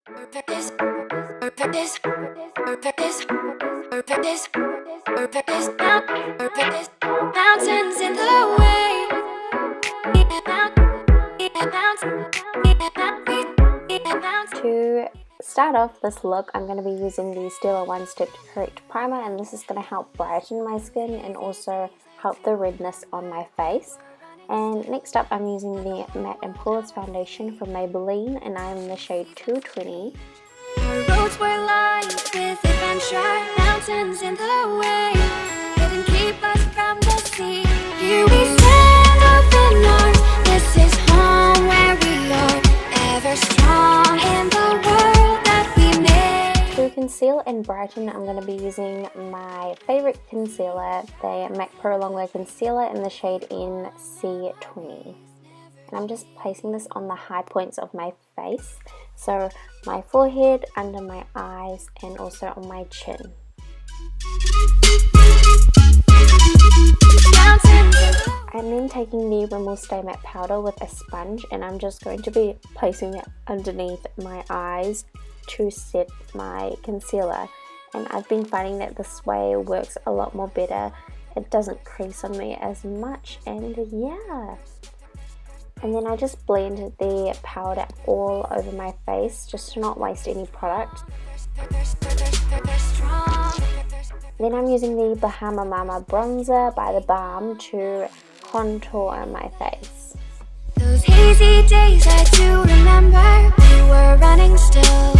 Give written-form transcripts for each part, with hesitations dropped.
Mountains in the way. To start off this look, I'm going to be using the Stila One Step Correct Primer, and this is going to help brighten my skin and also help the redness on my face. And next up, I'm using the Matte and Poreless Foundation from Maybelline, and I'm in the shade 220. Roads were lined with adventure, mountains in the way, couldn't keep us from the sea. Here we stand up in arms, this is home where we are, ever strong in the world that we made. To conceal and brighten, I'm going to be using my favorite concealer, the MAC Pro Longwear Concealer in the shade NC20. And I'm just placing this on the high points of my face, so my forehead, under my eyes, and also on my chin. I'm then taking the Rimmel Stay Matte Powder with a sponge, and I'm just going to be placing it underneath my eyes to set my concealer. And I've been finding that this way works a lot more better. It doesn't crease on me as much, and yeah. And then I just blend the powder all over my face just to not waste any product. Then I'm using the Bahama Mama Bronzer by The Balm to contour my face. Those hazy days I do remember, we were running still,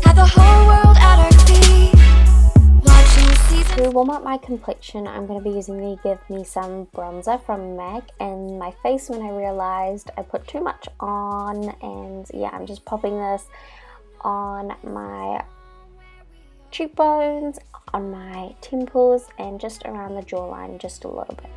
had the whole world at our feet, watching seasons. To warm up my complexion, I'm going to be using the Give Me Some bronzer from MAC, and my face, when I realized I put too much on, and yeah, I'm just popping this on my cheekbones, on my temples, and just around the jawline just a little bit.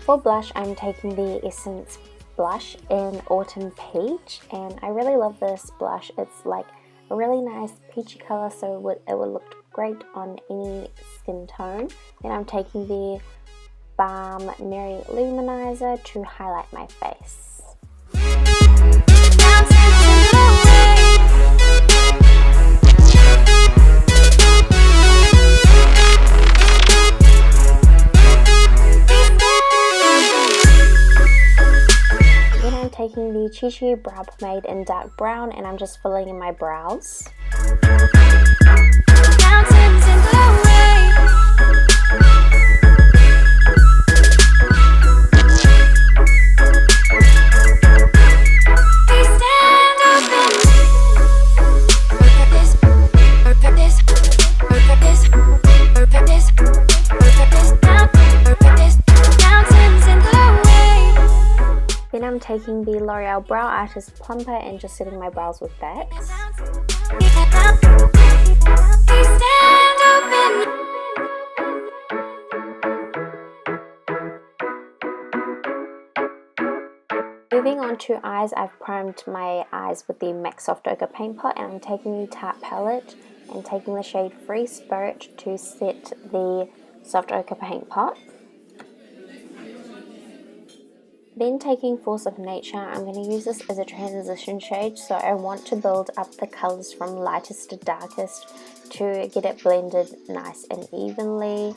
For blush, I'm taking the Essence blush in Autumn Peach, and I really love this blush. It's like a really nice peachy color, so it would look great on any skin tone. Then I'm taking the Balm Mary Luminizer to highlight my face. Taking the Chi Chi Brow Pomade in Dark Brown, and I'm just filling in my brows. Mountains in the way. We stand up mountains in the way. Then I'm taking the L'Oreal Brow Artist Plumper and just setting my brows with that. Moving on to eyes, I've primed my eyes with the MAC Soft Ochre Paint Pot, and I'm taking the Tarte palette and taking the shade Free Spirit to set the Soft Ochre Paint Pot. Then taking Force of Nature, I'm going to use this as a transition shade, so I want to build up the colours from lightest to darkest to get it blended nice and evenly.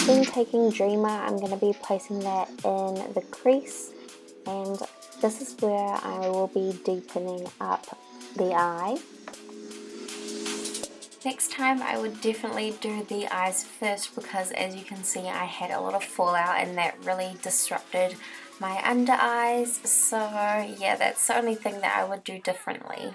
Then taking Dreamer, I'm going to be placing that in the crease, and this is where I will be deepening up the eye. Next time I would definitely do the eyes first, because as you can see I had a lot of fallout and that really disrupted my under eyes, so yeah, that's the only thing that I would do differently.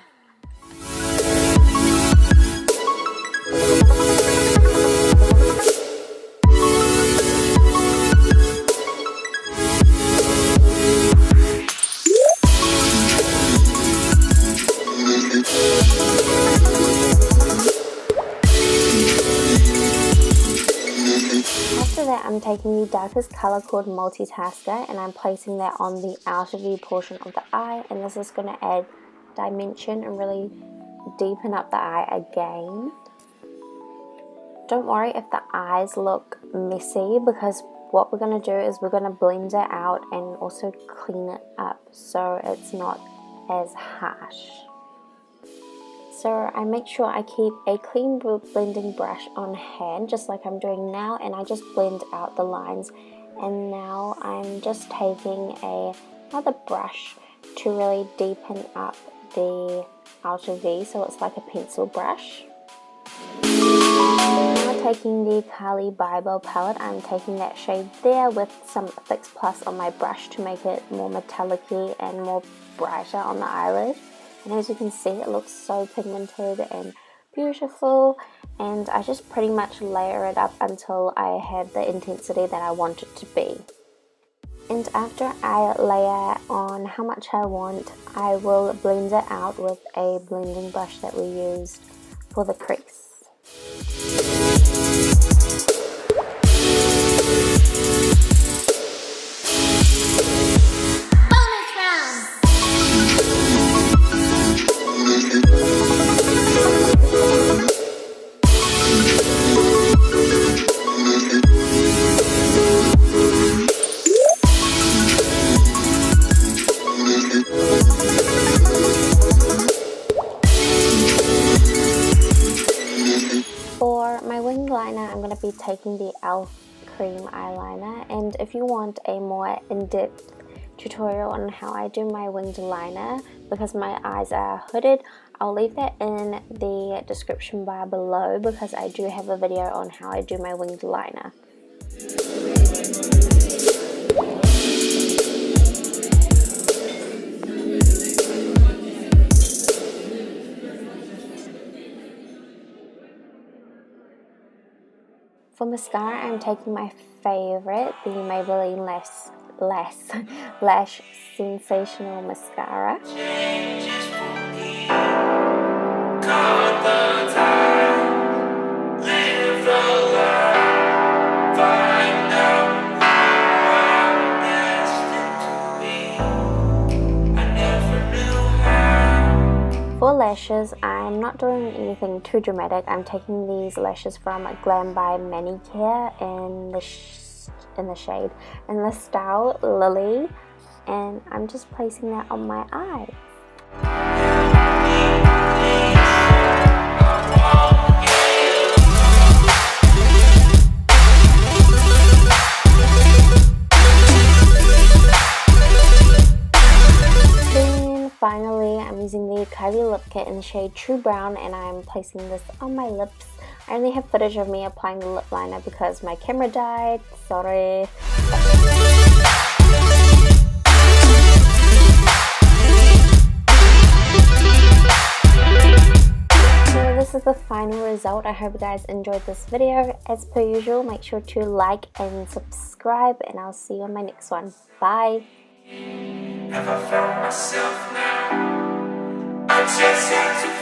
I'm taking the darkest color called Multitasker, and I'm placing that on the outer view portion of the eye, and this is going to add dimension and really deepen up the eye again. Don't worry if the eyes look messy, because what we're going to do is we're going to blend it out and also clean it up so it's not as harsh. So I make sure I keep a clean blending brush on hand, just like I'm doing now, and I just blend out the lines. And now I'm just taking another brush to really deepen up the outer V, so it's like a pencil brush. Now taking the Kali Bible palette, I'm taking that shade there with some Fix Plus on my brush to make it more metallic-y and more brighter on the eyelid. And as you can see, it looks so pigmented and beautiful, and I just pretty much layer it up until I have the intensity that I want it to be. And after I layer on how much I want, I will blend it out with a blending brush that we used for the crease. For my winged liner, I'm going to be taking the e.l.f. cream eyeliner, and if you want a more in-depth tutorial on how I do my winged liner, because my eyes are hooded, I'll leave that in the description bar below, because I do have a video on how I do my winged liner. For mascara, I'm taking my favorite, the Maybelline Lash Sensational Mascara. For lashes, I'm not doing anything too dramatic. I'm taking these lashes from Glam by Manicure in the shade and the style Lily, and I'm just placing that on my eyes. Finally, I'm using the Kylie Lip Kit in the shade True Brown, and I'm placing this on my lips. I only have footage of me applying the lip liner because my camera died, sorry. So this is the final result. I hope you guys enjoyed this video. As per usual, make sure to like and subscribe, and I'll see you on my next one. Bye! Have I found myself now? I just have to